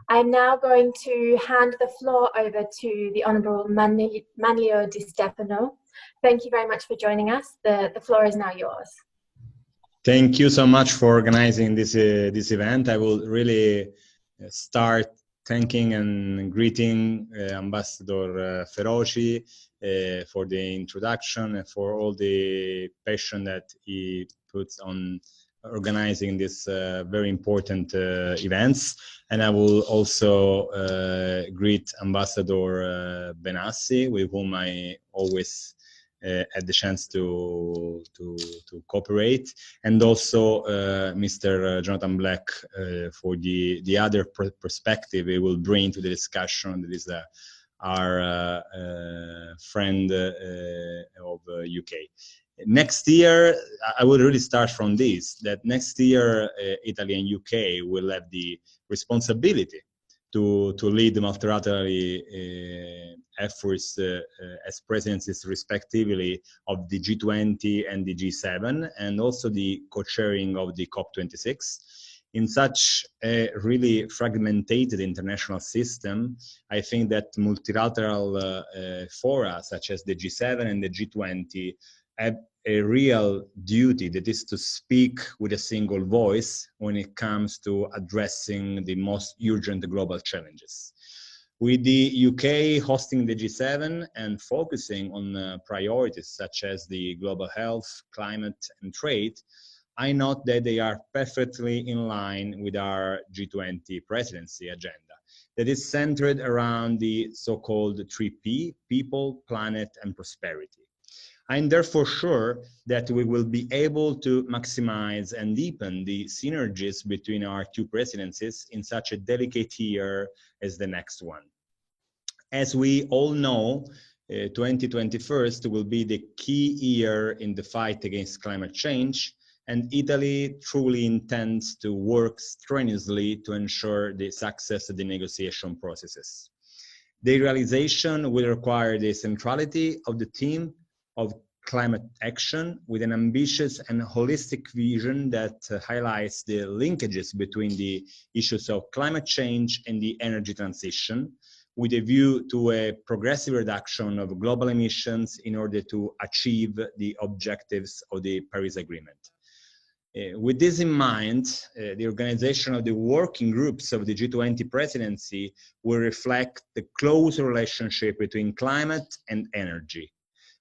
I'm now going to hand the floor over to the Honourable Manlio Di Stefano. Thank you very much for joining us. The floor is now yours. Thank you so much for organizing this event. I will really start thanking and greeting Ambassador Feroci for the introduction and for all the passion that he puts on organizing this very important events. And I will also greet Ambassador Benassi, with whom I always had the chance to cooperate, and also Mr. Jonathan Black for the other perspective he will bring to the discussion. That is our friend of UK. Next year, I would really start from this, that next year Italy and UK will have the responsibility to lead the multilateral efforts as presidencies respectively of the G20 and the G7, and also the co-chairing of the COP26. In such a really fragmented international system, I think that multilateral fora such as the G7 and the G20 have a real duty, that is to speak with a single voice when it comes to addressing the most urgent global challenges. With the UK hosting the G7 and focusing on priorities such as the global health, climate and trade, I note that they are perfectly in line with our G20 presidency agenda that is centered around the so-called 3P, people, planet and prosperity. I'm therefore sure that we will be able to maximize and deepen the synergies between our two presidencies in such a delicate year as the next one. As we all know, 2021 will be the key year in the fight against climate change, and Italy truly intends to work strenuously to ensure the success of the negotiation processes. The realization will require the centrality of the team of climate action with an ambitious and holistic vision that highlights the linkages between the issues of climate change and the energy transition, with a view to a progressive reduction of global emissions in order to achieve the objectives of the Paris Agreement. With this in mind, the organization of the working groups of the G20 presidency will reflect the close relationship between climate and energy.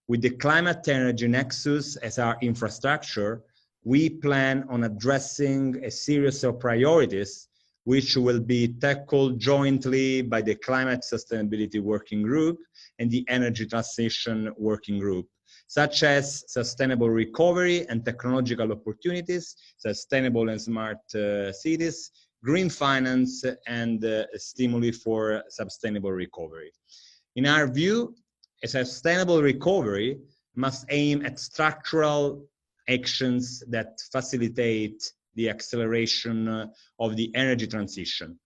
With the climate-energy nexus as our infrastructure, we plan on addressing a series of priorities which will be tackled jointly by the Climate Sustainability Working Group and the Energy Transition Working Group, such as sustainable recovery and technological opportunities, sustainable and smart cities, green finance, and stimuli for sustainable recovery. In our view, a sustainable recovery must aim at structural actions that facilitate the acceleration of the energy transition,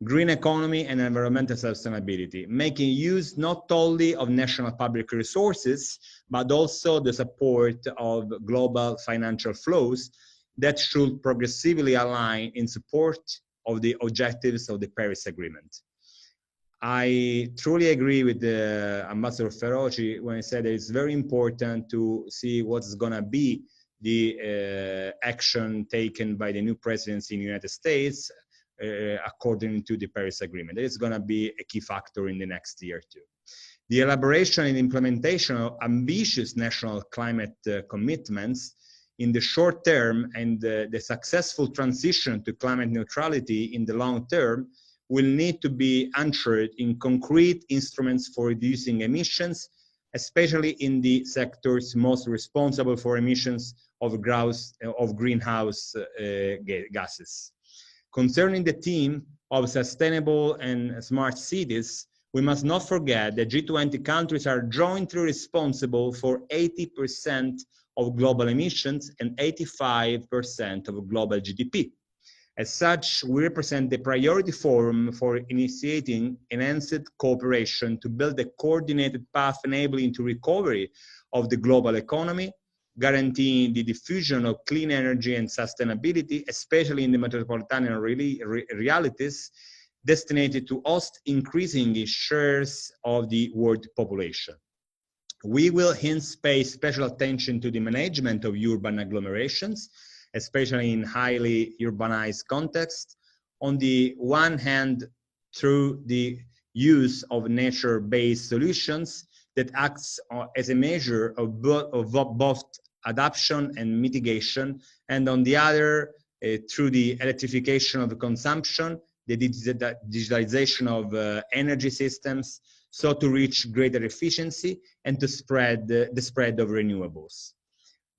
green economy and environmental sustainability, making use not only of national public resources, but also the support of global financial flows that should progressively align in support of the objectives of the Paris Agreement. I truly agree with the Ambassador Feroci when he said that it's very important to see what's going to be the action taken by the new presidency in the United States according to the Paris Agreement. It's going to be a key factor in the next year too. The elaboration and implementation of ambitious national climate commitments in the short term and the successful transition to climate neutrality in the long term will need to be anchored in concrete instruments for reducing emissions, especially in the sectors most responsible for emissions of greenhouse gases. Concerning the theme of sustainable and smart cities, we must not forget that G20 countries are jointly responsible for 80% of global emissions and 85% of global GDP. As such, we represent the priority forum for initiating enhanced cooperation to build a coordinated path enabling to recovery of the global economy, guaranteeing the diffusion of clean energy and sustainability, especially in the metropolitan realities, destined to host increasing shares of the world population. We will hence pay special attention to the management of urban agglomerations, especially in highly urbanized contexts. On the one hand, through the use of nature-based solutions that acts as a measure of both adaptation and mitigation, and on the other, through the electrification of consumption, the digitalization of energy systems, so to reach greater efficiency and to spread the spread of renewables.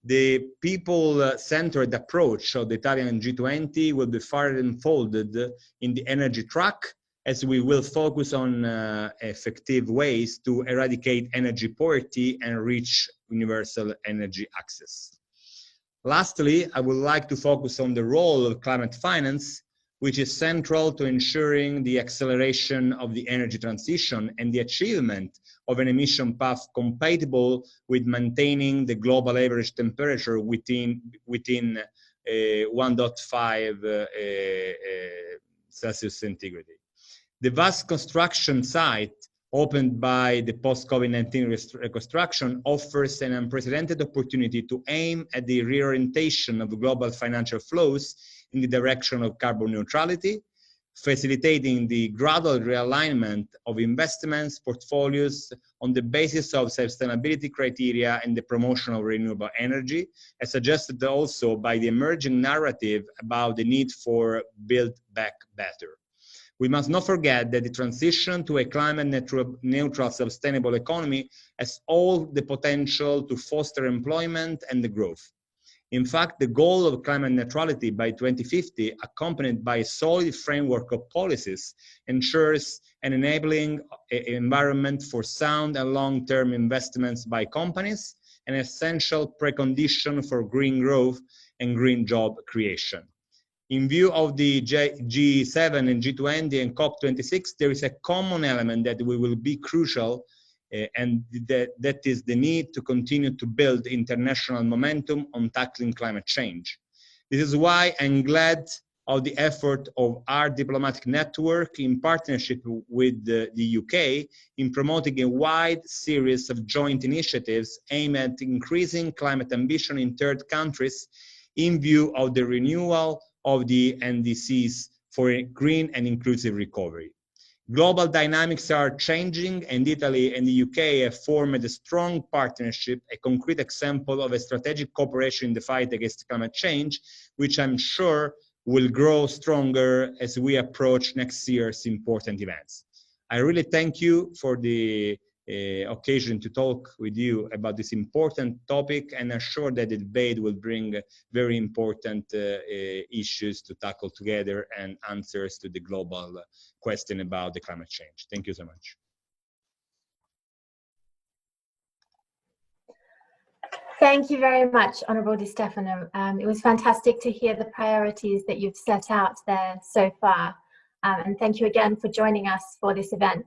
The people-centered approach of the Italian G20 will be further unfolded in the energy track, as we will focus on effective ways to eradicate energy poverty and reach universal energy access. Lastly, I would like to focus on the role of climate finance, which is central to ensuring the acceleration of the energy transition and the achievement of an emission path compatible with maintaining the global average temperature within 1.5 Celsius centigrade. The vast construction site opened by the post-COVID-19 reconstruction offers an unprecedented opportunity to aim at the reorientation of global financial flows in the direction of carbon neutrality, facilitating the gradual realignment of investments portfolios on the basis of sustainability criteria and the promotion of renewable energy, as suggested also by the emerging narrative about the need for Build Back Better. We must not forget that the transition to a climate neutral sustainable economy has all the potential to foster employment and the growth. In fact, the goal of climate neutrality by 2050, accompanied by a solid framework of policies, ensures an enabling environment for sound and long-term investments by companies, an essential precondition for green growth and green job creation. In view of the G7 and G20 and COP26, there is a common element that will be crucial, and that is the need to continue to build international momentum on tackling climate change. This is why I'm glad of the effort of our diplomatic network in partnership with the UK in promoting a wide series of joint initiatives aimed at increasing climate ambition in third countries in view of the renewal of the NDCs for a green and inclusive recovery. Global dynamics are changing, and Italy and the UK have formed a strong partnership, a concrete example of a strategic cooperation in the fight against climate change, which I'm sure will grow stronger as we approach next year's important events. I really thank you for the occasion to talk with you about this important topic, and I'm sure that the debate will bring very important issues to tackle together and answers to the global question about the climate change. Thank you so much. Thank you very much, Honourable Di Stefano. It was fantastic to hear the priorities that you've set out there so far. And thank you again for joining us for this event.